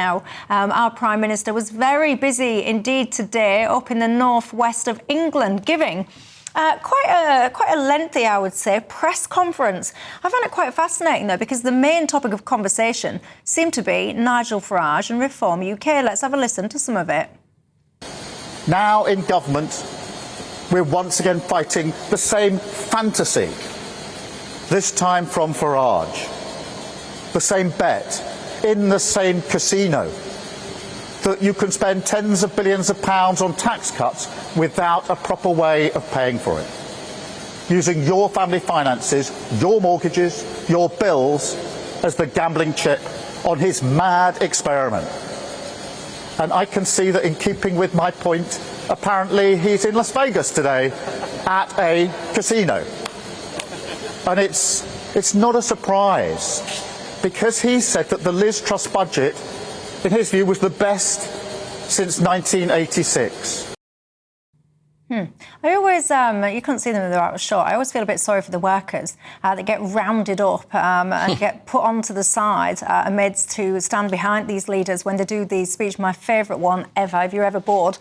now. Our Prime Minister was very busy indeed today up in the northwest of England, giving quite a lengthy, I would say, press conference. I found it quite fascinating, though, because the main topic of conversation seemed to be Nigel Farage and Reform UK. Let's have a listen to some of it. Now in government, we're once again fighting the same fantasy, this time from Farage. The same bet in the same casino, that you can spend tens of billions of pounds on tax cuts without a proper way of paying for it. Using your family finances, your mortgages, your bills as the gambling chip on his mad experiment. And I can see that in keeping with my point, apparently he's in Las Vegas today at a casino. And it's not a surprise, because he said that the Liz Truss budget, in his view, was the best since 1986. I always, you couldn't see them if they were out of shot. I always feel a bit sorry for the workers that get rounded up and get put onto the side and made to stand behind these leaders when they do these speeches. My favourite one ever. If you're ever bored,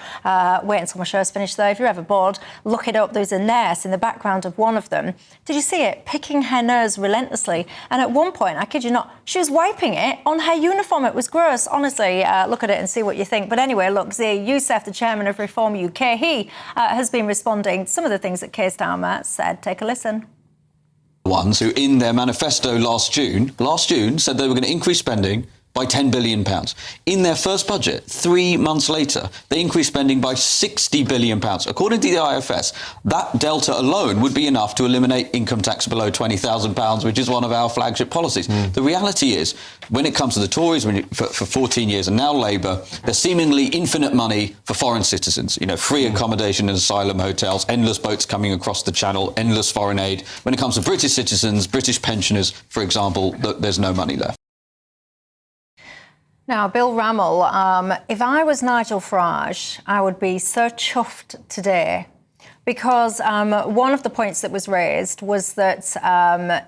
wait until my show's finished though. If you're ever bored, look it up. There's a nurse in the background of one of them. Did you see it? Picking her nose relentlessly. And at one point, I kid you not, she was wiping it on her uniform. It was gross. Honestly, look at it and see what you think. But anyway, look, Zia Youssef, the chairman of Reform UK, he has been responding to some of the things that Keir Starmer said. Take a listen. Ones who, in their manifesto last June, said they were going to increase spending by £10 billion. In their first budget, 3 months later, they increased spending by £60 billion. According to the IFS, that delta alone would be enough to eliminate income tax below £20,000, which is one of our flagship policies. The reality is, when it comes to the Tories, for 14 years, and now Labour, there's seemingly infinite money for foreign citizens. You know, free accommodation in asylum hotels, endless boats coming across the channel, endless foreign aid. When it comes to British citizens, British pensioners, for example, there's no money there. Now, Bill Rammell, if I was Nigel Farage, I would be so chuffed today, because one of the points that was raised was that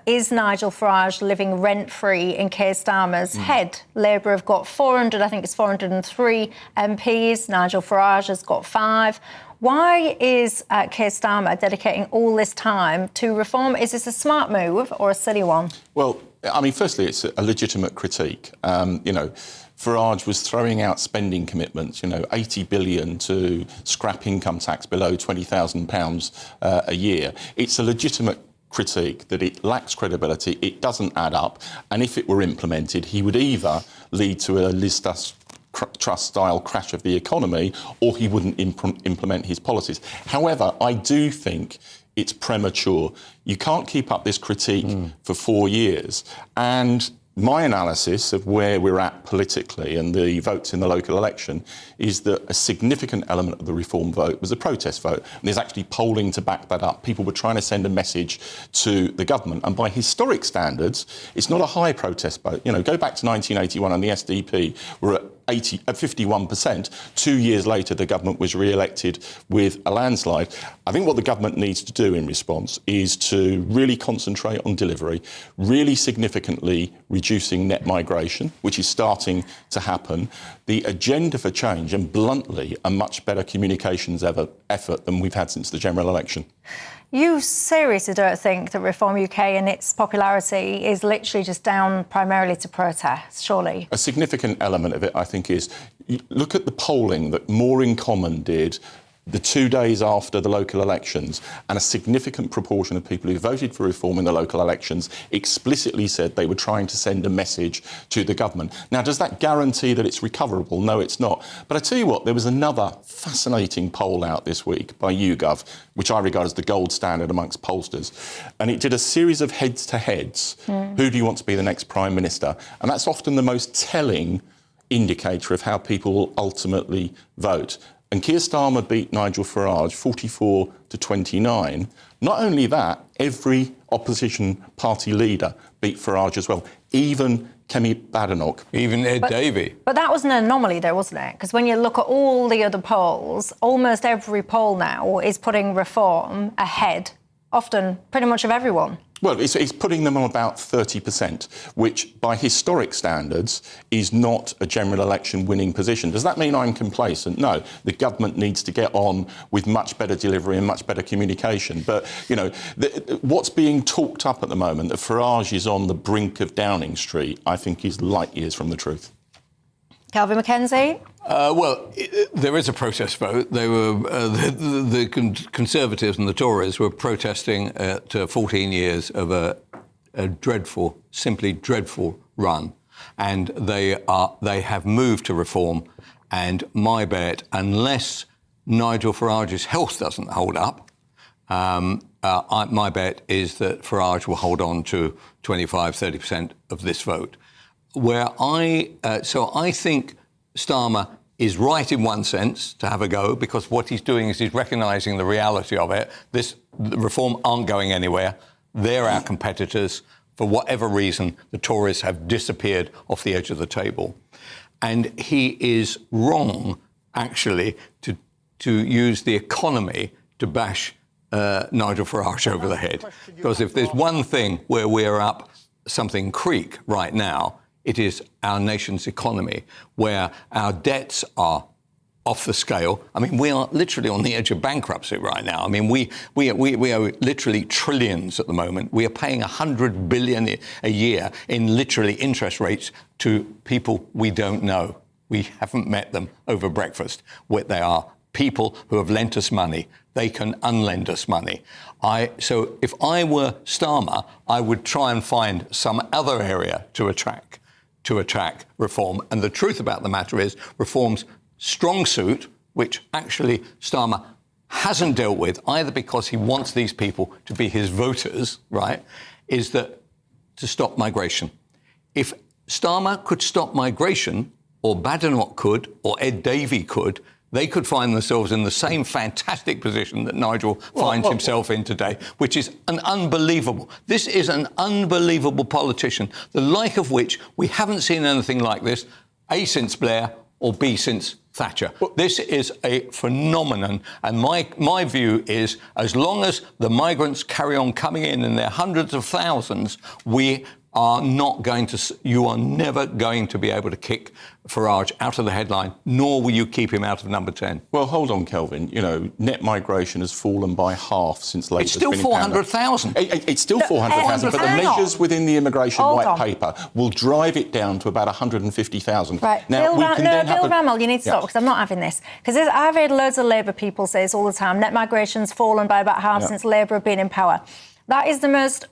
is Nigel Farage living rent-free in Keir Starmer's head? Labour have got 403 MPs. Nigel Farage has got 5. Why is Keir Starmer dedicating all this time to reform? Is this a smart move or a silly one? Well, I mean, firstly, it's a legitimate critique. You know, Farage was throwing out spending commitments, you know, 80 billion to scrap income tax below £20,000 a year. It's a legitimate critique that it lacks credibility, it doesn't add up, and if it were implemented, he would either lead to a Liz Truss-style crash of the economy, or he wouldn't implement his policies. However, I do think it's premature. You can't keep up this critique for 4 years. And my analysis of where we're at politically and the votes in the local election is that a significant element of the reform vote was a protest vote. And there's actually polling to back that up. People were trying to send a message to the government. And by historic standards, it's not a high protest vote. You know, go back to 1981 and the SDP were at 51%. 2 years later, the government was re-elected with a landslide. I think what the government needs to do in response is to really concentrate on delivery, really significantly reducing net migration, which is starting to happen, the agenda for change, and bluntly, a much better communications effort than we've had since the general election. You seriously don't think that Reform UK and its popularity is literally just down primarily to protests, surely? A significant element of it, I think, is look at the polling that More in Common did the 2 days after the local elections, and a significant proportion of people who voted for reform in the local elections explicitly said they were trying to send a message to the government. Now, does that guarantee that it's recoverable? No, it's not. But I tell you what, there was another fascinating poll out this week by YouGov, which I regard as the gold standard amongst pollsters, and it did a series of heads-to-heads. Who do you want to be the next Prime Minister? And that's often the most telling indicator of how people will ultimately vote. And Keir Starmer beat Nigel Farage 44 to 29. Not only that, every opposition party leader beat Farage as well, even Kemi Badenoch. Even Ed Davey. But that was an anomaly, though, wasn't it? Because when you look at all the other polls, almost every poll now is putting reform ahead, often pretty much of everyone. Well, it's putting them on about 30%, which by historic standards is not a general election winning position. Does that mean I'm complacent? No. The government needs to get on with much better delivery and much better communication. But, what's being talked up at the moment, that Farage is on the brink of Downing Street, I think is light years from the truth. Kelvin MacKenzie? There is a protest vote. They were the Conservatives and the Tories were protesting at 14 years of a dreadful, simply dreadful run, and they have moved to reform. And my bet, unless Nigel Farage's health doesn't hold up, my bet is that Farage will hold on to 25-30% of this vote. So I think Starmer is right in one sense to have a go, because what he's doing is he's recognising the reality of it. The reform aren't going anywhere. They're our competitors. For whatever reason, the Tories have disappeared off the edge of the table. And he is wrong, actually, to use the economy to bash Nigel Farage over the head. Because if there's one thing where we're up something creek right now, it is our nation's economy, where our debts are off the scale. I mean, we are literally on the edge of bankruptcy right now. I mean, we owe literally trillions at the moment. We are paying 100 billion a year in literally interest rates to people we don't know. We haven't met them over breakfast. They are people who have lent us money. They can unlend us money. So if I were Starmer, I would try and find some other area to attack reform. And the truth about the matter is, reform's strong suit, which actually Starmer hasn't dealt with, either because he wants these people to be his voters, right, is that to stop migration. If Starmer could stop migration, or Badenoch could, or Ed Davey could, they could find themselves in the same fantastic position that Nigel finds himself in today, which is This is an unbelievable politician, the like of which we haven't seen anything like this, A, since Blair, or B, since Thatcher. This is a phenomenon, and my view is, as long as the migrants carry on coming in their hundreds of thousands, you are never going to be able to kick Farage out of the headline, nor will you keep him out of number 10. Well, hold on, Kelvin. Net migration has fallen by half since Labour's been in power. It's still 400,000. It's still 400,000, but the measures within the immigration white paper will drive it down to about 150,000. Right. Now, Bill Rammell, you need to stop, because I'm not having this. Because I've heard loads of Labour people say this all the time. Net migration's fallen by about half since Labour have been in power. That is the most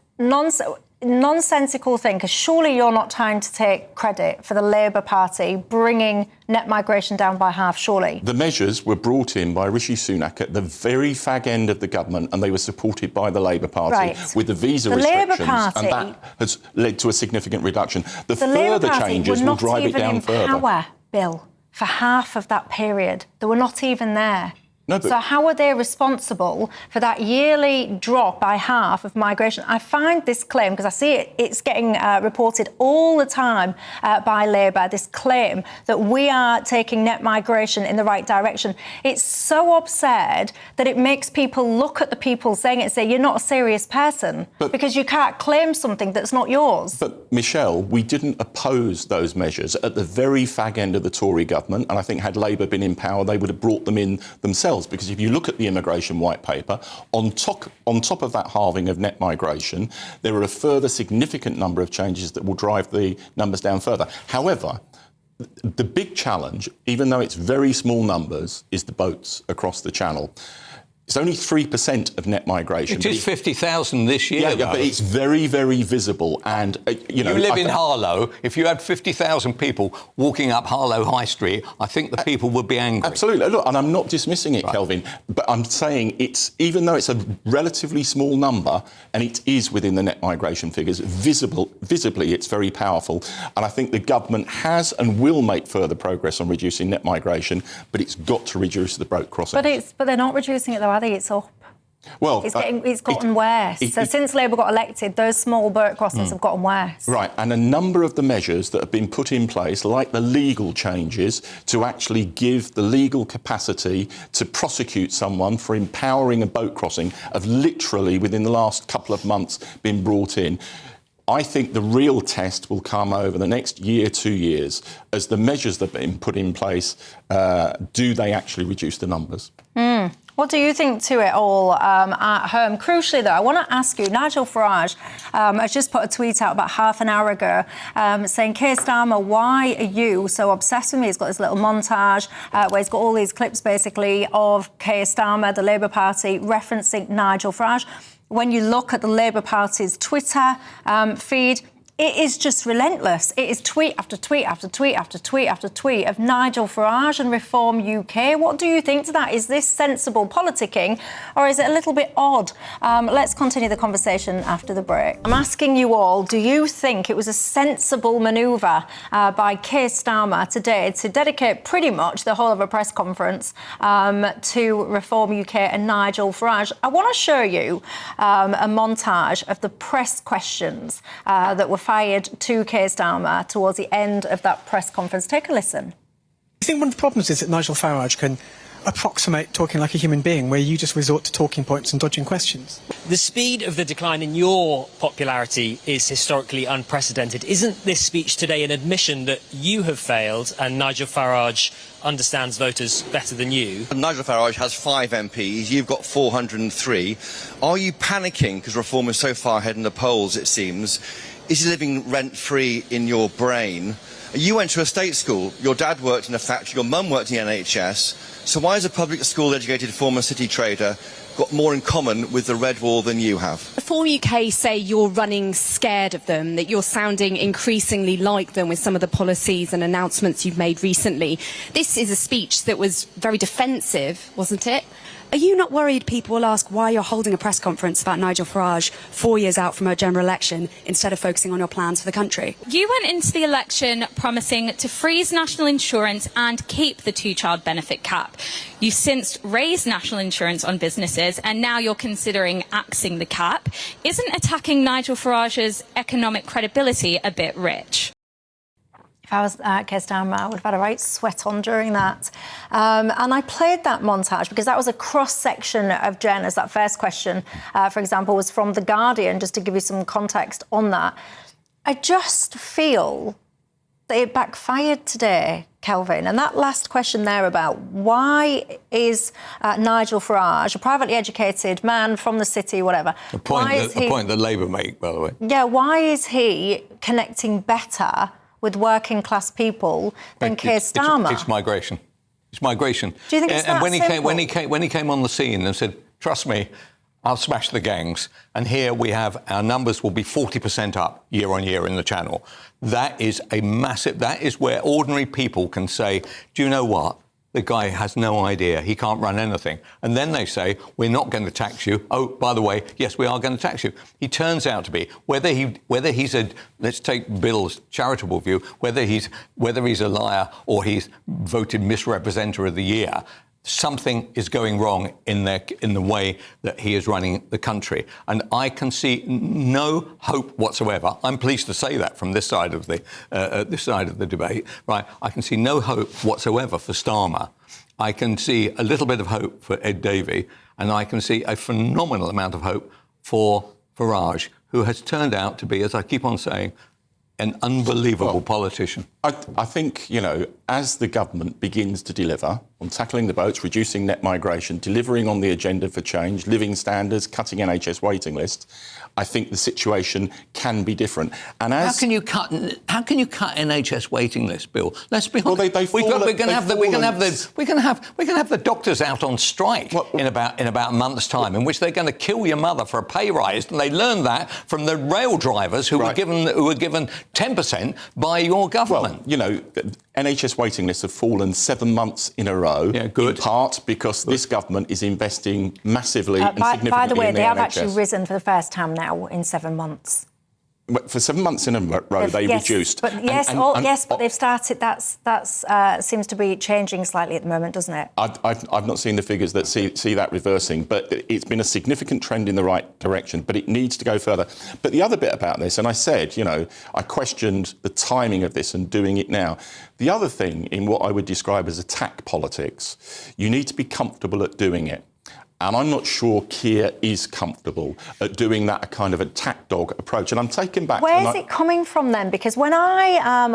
nonsensical thing, because surely you're not trying to take credit for the Labour Party bringing net migration down by half, surely. The measures were brought in by Rishi Sunak at the very fag end of the government, and they were supported by the Labour Party with the visa restrictions, and that has led to a significant reduction. The further changes will drive it down further. Power, Bill, for half of that period. They were not even there. No, but so how are they responsible for that yearly drop by half of migration? I find this claim, because I see it's getting reported all the time by Labour, this claim that we are taking net migration in the right direction. It's so absurd that it makes people look at the people saying it and say, you're not a serious person, because you can't claim something that's not yours. But, Michelle, we didn't oppose those measures at the very fag end of the Tory government, and I think had Labour been in power, they would have brought them in themselves. Because if you look at the immigration white paper, on top of that halving of net migration, there are a further significant number of changes that will drive the numbers down further. However, the big challenge, even though it's very small numbers, is the boats across the Channel. It's only 3% of net migration. It is 50,000 this year. Yeah, but it's very, very visible. And, you live in Harlow. If you had 50,000 people walking up Harlow High Street, I think the people would be angry. Absolutely. Look, and I'm not dismissing it, Kelvin, but I'm saying even though it's a relatively small number, and it is within the net migration figures, visibly it's very powerful. And I think the government has and will make further progress on reducing net migration, but it's got to reduce the boat crossings. But they're not reducing it, though, are they? It's up. Well, it's gotten worse. So since Labour got elected, those small boat crossings have gotten worse. Right, and a number of the measures that have been put in place, like the legal changes to actually give the legal capacity to prosecute someone for empowering a boat crossing, have literally, within the last couple of months, been brought in. I think the real test will come over the next year, 2 years, as the measures that have been put in place, do they actually reduce the numbers? What do you think to it all at home? Crucially, though, I want to ask you, Nigel Farage has just put a tweet out about half an hour ago saying, Keir Starmer, why are you so obsessed with me? He's got this little montage where he's got all these clips, basically, of Keir Starmer, the Labour Party, referencing Nigel Farage. When you look at the Labour Party's Twitter feed, it is just relentless. It is tweet after tweet after tweet after tweet after tweet of Nigel Farage and Reform UK. What do you think to that? Is this sensible politicking or is it a little bit odd? Let's continue the conversation after the break. I'm asking you all, do you think it was a sensible manoeuvre by Keir Starmer today to dedicate pretty much the whole of a press conference to Reform UK and Nigel Farage? I want to show you a montage of the press questions that were fired to Keir Starmer towards the end of that press conference. Take a listen. I think one of the problems is that Nigel Farage can approximate talking like a human being, where you just resort to talking points and dodging questions. The speed of the decline in your popularity is historically unprecedented. Isn't this speech today an admission that you have failed and Nigel Farage understands voters better than you? Nigel Farage has 5 MPs, you've got 403. Are you panicking because Reform is so far ahead in the polls, it seems? Is he living rent-free in your brain? You went to a state school, your dad worked in a factory, your mum worked in the NHS, so why has a public school-educated former city trader got more in common with the Red Wall than you have? Reform UK say you're running scared of them, that you're sounding increasingly like them with some of the policies and announcements you've made recently. This is a speech that was very defensive, wasn't it? Are you not worried people will ask why you're holding a press conference about Nigel Farage 4 years out from a general election instead of focusing on your plans for the country? You went into the election promising to freeze national insurance and keep the 2-child benefit cap. You've since raised national insurance on businesses and now you're considering axing the cap. Isn't attacking Nigel Farage's economic credibility a bit rich? If I was Keir Starmer, I would have had a right sweat on during that. And I played that montage because that was a cross-section of Jen, as that first question, for example, was from The Guardian, just to give you some context on that. I just feel that it backfired today, Kelvin. And that last question there about why is Nigel Farage, a privately educated man from the city, whatever... A point that Labour make, by the way. Yeah, why is he connecting better with working class people than Keir Starmer? It's migration. It's migration. Do you think it's that simple? When he came on the scene and said, "Trust me, I'll smash the gangs," and here we have our numbers will be 40% up year on year in the Channel. That is a massive. That is where ordinary people can say, "Do you know what? The guy has no idea. He can't run anything." And then they say, "We're not going to tax you. Oh, by the way, yes, we are going to tax you." He turns out to be, whether he's a, let's take Bill's charitable view, whether he's a liar or he's voted misrepresenter of the year, something is going wrong in the way that he is running the country. And I can see no hope whatsoever. I'm pleased to say that from this side of the debate, right? I can see no hope whatsoever for Starmer. I can see a little bit of hope for Ed Davey, and I can see a phenomenal amount of hope for Farage, who has turned out to be, as I keep on saying, an unbelievable politician. I think, as the government begins to deliver on tackling the boats, reducing net migration, delivering on the agenda for change, living standards, cutting NHS waiting lists, I think the situation can be different. And how can you cut NHS waiting lists, Bill? Let's be honest. Well, we're going to have the doctors out on strike in about a month's time, in which they're going to kill your mother for a pay rise, and they learned that from the rail drivers who were given 10% by your government. Well, NHS waiting lists have fallen 7 months in a row. Yeah, good. In part because this government is investing massively and significantly By the way, in the they have NHS. actually risen for the first time now in 7 months. For 7 months in a row, they reduced. But but they've started. That's seems to be changing slightly at the moment, doesn't it? I've not seen the figures that see that reversing, but it's been a significant trend in the right direction, but it needs to go further. But the other bit about this, and I said, I questioned the timing of this and doing it now. The other thing in what I would describe as attack politics, you need to be comfortable at doing it. And I'm not sure Keir is comfortable at doing that kind of attack dog approach. And I'm taken back. Where's it coming from then? Because when I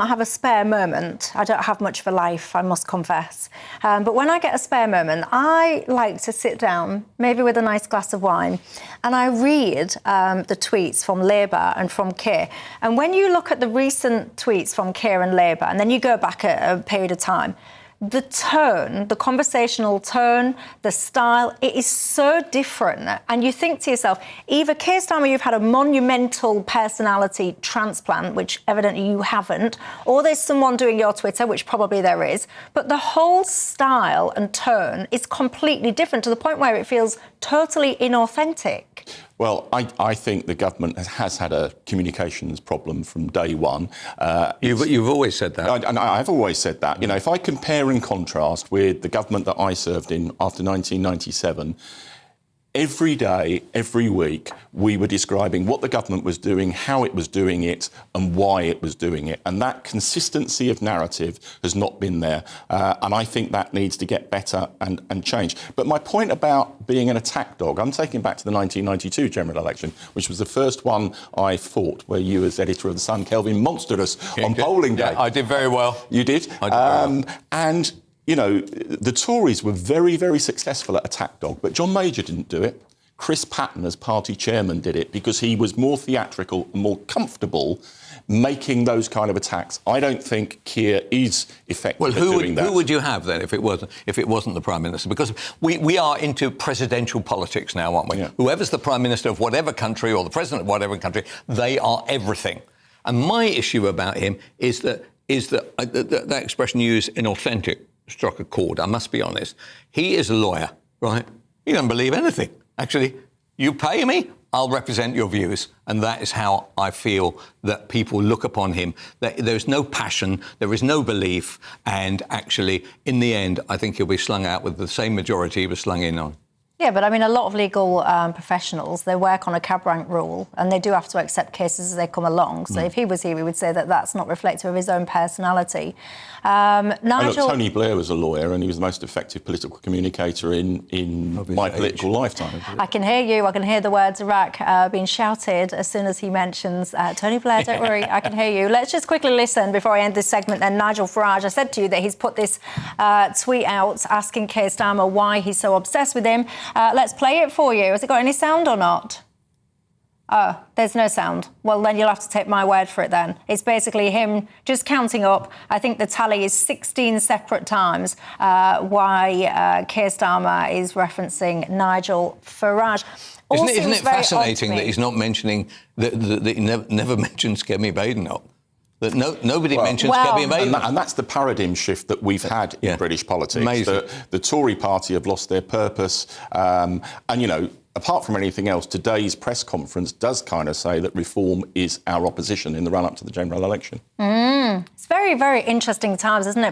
have a spare moment, I don't have much of a life, I must confess. But when I get a spare moment, I like to sit down, maybe with a nice glass of wine, and I read the tweets from Labour and from Keir. And when you look at the recent tweets from Keir and Labour, and then you go back a period of time, the tone, the conversational tone, the style, it is so different. And you think to yourself, either Keir Starmer, you've had a monumental personality transplant, which evidently you haven't, or there's someone doing your Twitter, which probably there is. But the whole style and tone is completely different to the point where it feels totally inauthentic. Well, I think the government has had a communications problem from day one. You've always said that. I've always said that. If I compare and contrast with the government that I served in after 1997, every day, every week, we were describing what the government was doing, how it was doing it, and why it was doing it. And that consistency of narrative has not been there. And I think that needs to get better and change. But my point about being an attack dog, I'm taking back to the 1992 general election, which was the first one I fought, where you, as editor of the Sun, Kelvin, monstered us on polling day. Yeah, I did very well. You did? I did very well. And the Tories were very, very successful at attack dog, but John Major didn't do it. Chris Patten, as party chairman, did it because he was more theatrical and more comfortable making those kind of attacks. I don't think Keir is effective at doing that. Who would you have then if it wasn't the Prime Minister? Because we are into presidential politics now, aren't we? Yeah. Whoever's the Prime Minister of whatever country or the President of whatever country, they are everything. And my issue about him is that expression you use, inauthentic, struck a chord, I must be honest. He is a lawyer, right? He doesn't believe anything. Actually, you pay me, I'll represent your views. And that is how I feel that people look upon him. There's no passion, there is no belief, and actually, in the end, I think he'll be slung out with the same majority he was slung in on. Yeah, but I mean, a lot of legal professionals, they work on a cab rank rule and they do have to accept cases as they come along. So if he was here, we would say that that's not reflective of his own personality. Nigel... Tony Blair was a lawyer and he was the most effective political communicator in my political lifetime. I can hear you. I can hear the words Iraq being shouted as soon as he mentions Tony Blair. Don't worry, I can hear you. Let's just quickly listen before I end this segment then. Nigel Farage, I said to you that he's put this tweet out asking Keir Starmer why he's so obsessed with him. Let's play it for you. Has it got any sound or not? Oh, there's no sound. Well, then you'll have to take my word for it then. It's basically him just counting up. I think the tally is 16 separate times why Keir Starmer is referencing Nigel Farage. Isn't it fascinating that he's not mentioning, that he never mentions Kemi Badenoch? That nobody mentions Kemi Badenoch. And that's the paradigm shift that we've had in British politics. The Tory party have lost their purpose. And, apart from anything else, today's press conference does kind of say that reform is our opposition in the run-up to the general election. It's very, very interesting times, isn't it?